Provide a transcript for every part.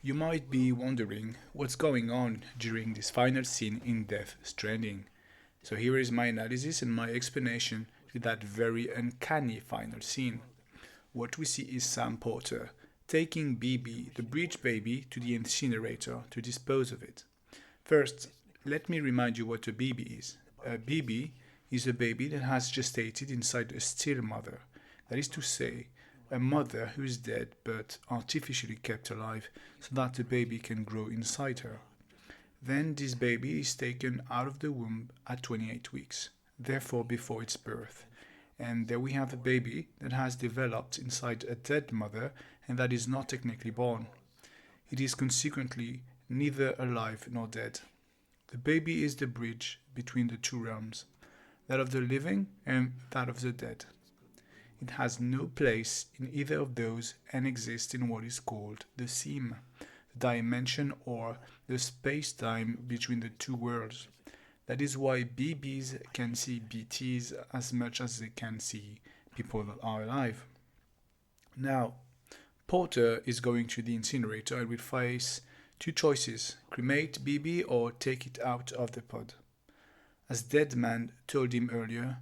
You might be wondering what's going on during this final scene in Death Stranding. So here is my analysis and my explanation to that very uncanny final scene. What we see is Sam Porter taking BB, the bridge baby, to the incinerator to dispose of it. First, let me remind you what a BB is. A BB is a baby that has gestated inside a still mother. That is to say, a mother who is dead but artificially kept alive so that the baby can grow inside her. Then this baby is taken out of the womb at 28 weeks, therefore before its birth. And there we have a baby that has developed inside a dead mother and that is not technically born. It is consequently neither alive nor dead. The baby is the bridge between the two realms, that of the living and that of the dead. It has no place in either of those and exists in what is called the seam, the dimension or the space-time between the two worlds. That is why BBs can see BTs as much as they can see people that are alive. Now, Porter is going to the incinerator and will face two choices: cremate BB or take it out of the pod. As Deadman told him earlier,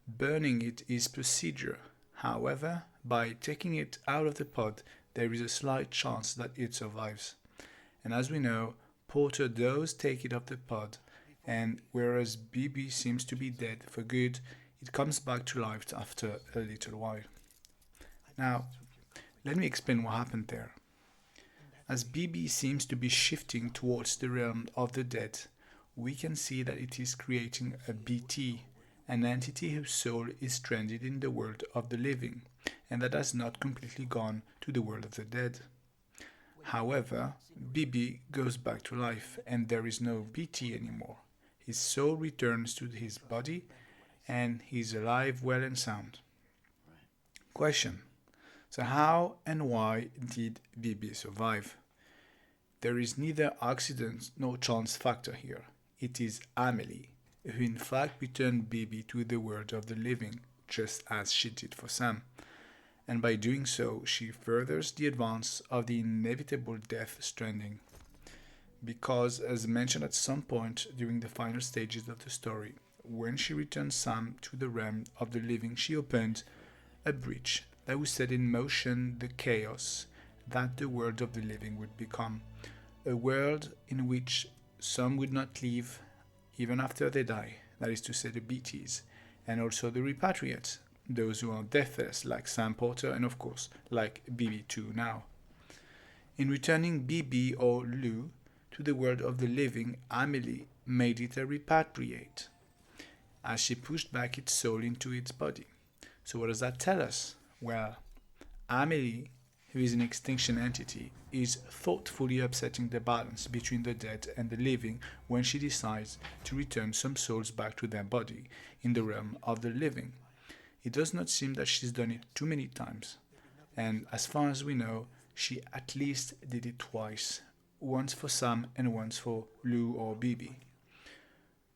burning it is procedure. However, by taking it out of the pod, there is a slight chance that it survives. And as we know, Porter does take it off the pod, and whereas BB seems to be dead for good, it comes back to life after a little while. Now, let me explain what happened there. As BB seems to be shifting towards the realm of the dead, we can see that it is creating a BT, an entity whose soul is stranded in the world of the living, and that has not completely gone to the world of the dead. However, BB goes back to life, and there is no BT anymore. His soul returns to his body, and he is alive, well and sound. Question. So how and why did BB survive? There is neither accident nor chance factor here. It is Amelie, who in fact returned BB to the world of the living, just as she did for Sam. And by doing so, she furthers the advance of the inevitable Death Stranding. Because, as mentioned at some point during the final stages of the story, when she returned Sam to the realm of the living, she opened a bridge that would set in motion the chaos that the world of the living would become. A world in which some would not leave even after they die, that is to say the BTs, and also the repatriates, those who are deathless like Sam Porter and of course like BB2 now. In returning BB or Lou to the world of the living, Amelie made it a repatriate, as she pushed back its soul into its body. So what does that tell us? Well, Amelie, who is an extinction entity, is thoughtfully upsetting the balance between the dead and the living when she decides to return some souls back to their body in the realm of the living. It does not seem that she's done it too many times, and as far as we know, she at least did it twice, once for Sam and once for Lou or BB,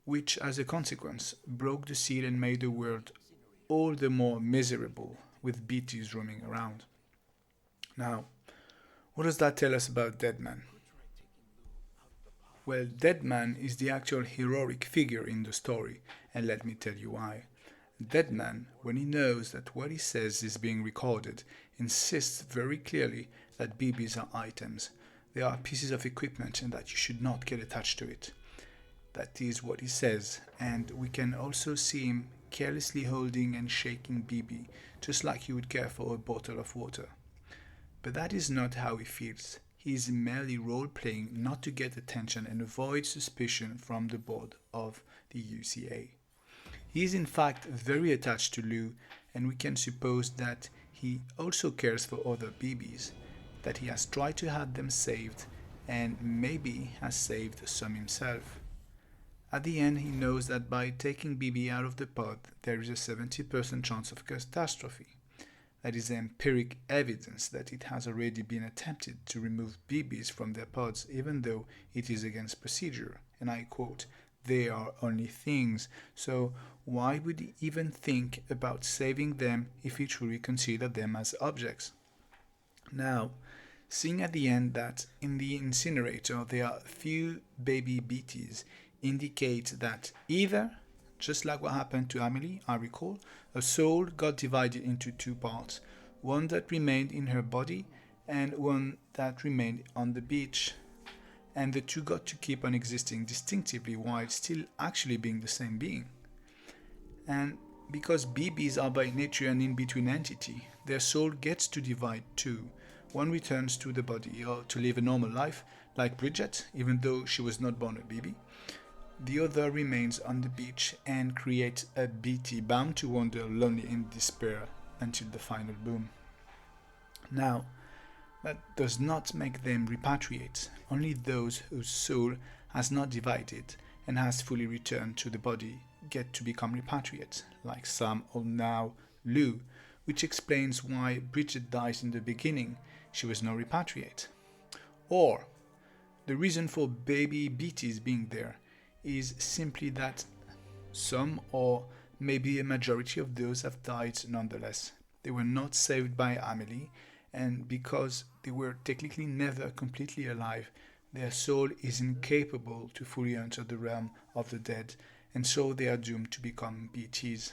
which as a consequence broke the seal and made the world all the more miserable with BTs roaming around. Now, what does that tell us about Deadman? Well, Deadman is the actual heroic figure in the story, and let me tell you why. Deadman, when he knows that what he says is being recorded, insists very clearly that BBs are items. They are pieces of equipment and that you should not get attached to it. That is what he says, and we can also see him carelessly holding and shaking BB, just like you would care for a bottle of water. But that is not how he feels. He is merely role-playing not to get attention and avoid suspicion from the board of the UCA. He is in fact very attached to Lou, and we can suppose that he also cares for other BBs, that he has tried to have them saved, and maybe has saved some himself. At the end, he knows that by taking BB out of the pod, there is a 70% chance of catastrophe. That is empiric evidence that it has already been attempted to remove BBs from their pods, even though it is against procedure. And I quote, "They are only things, so why would he even think about saving them if he truly considered them as objects?" Now, Seeing at the end that in the incinerator there are few baby BTs indicates that either, just like what happened to Amelie, I recall, a soul got divided into two parts, one that remained in her body and one that remained on the beach, and the two got to keep on existing distinctively while still actually being the same being. And because BBs are by nature an in-between entity, their soul gets to divide too. One returns to the body or to live a normal life, like Bridget, even though she was not born a BB. The other remains on the beach and creates a BT bound to wander lonely in despair until the final boom. Now, that does not make them repatriate. Only those whose soul has not divided and has fully returned to the body get to become repatriates, like Sam or now Lou, which explains why Bridget dies in the beginning. She was no repatriate. Or, the reason for baby BTs being there is simply that some or maybe a majority of those have died nonetheless. They were not saved by Amelie, and because they were technically never completely alive, their soul is incapable to fully enter the realm of the dead, and so they are doomed to become BTs.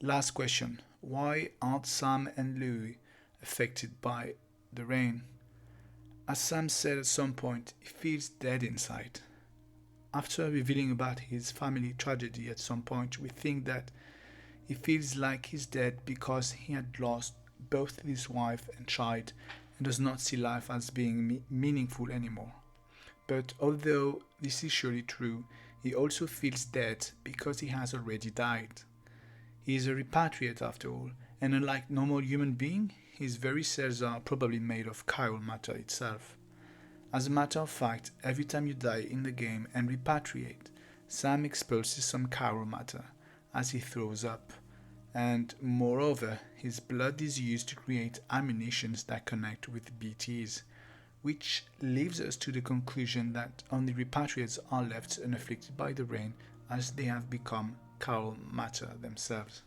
Last question. Why aren't Sam and Louis affected by the rain? As Sam said at some point, he feels dead inside. After revealing about his family tragedy at some point, we think that he feels like he's dead because he had lost both his wife and child and does not see life as being meaningful anymore. But although this is surely true, he also feels dead because he has already died. He is a repatriate after all, and unlike normal human being, his very cells are probably made of chiral matter itself. As a matter of fact, every time you die in the game and repatriate, Sam expulses some chiral matter as he throws up, and moreover, his blood is used to create ammunitions that connect with BTs, which leads us to the conclusion that only repatriates are left unafflicted by the rain as they have become chiral matter themselves.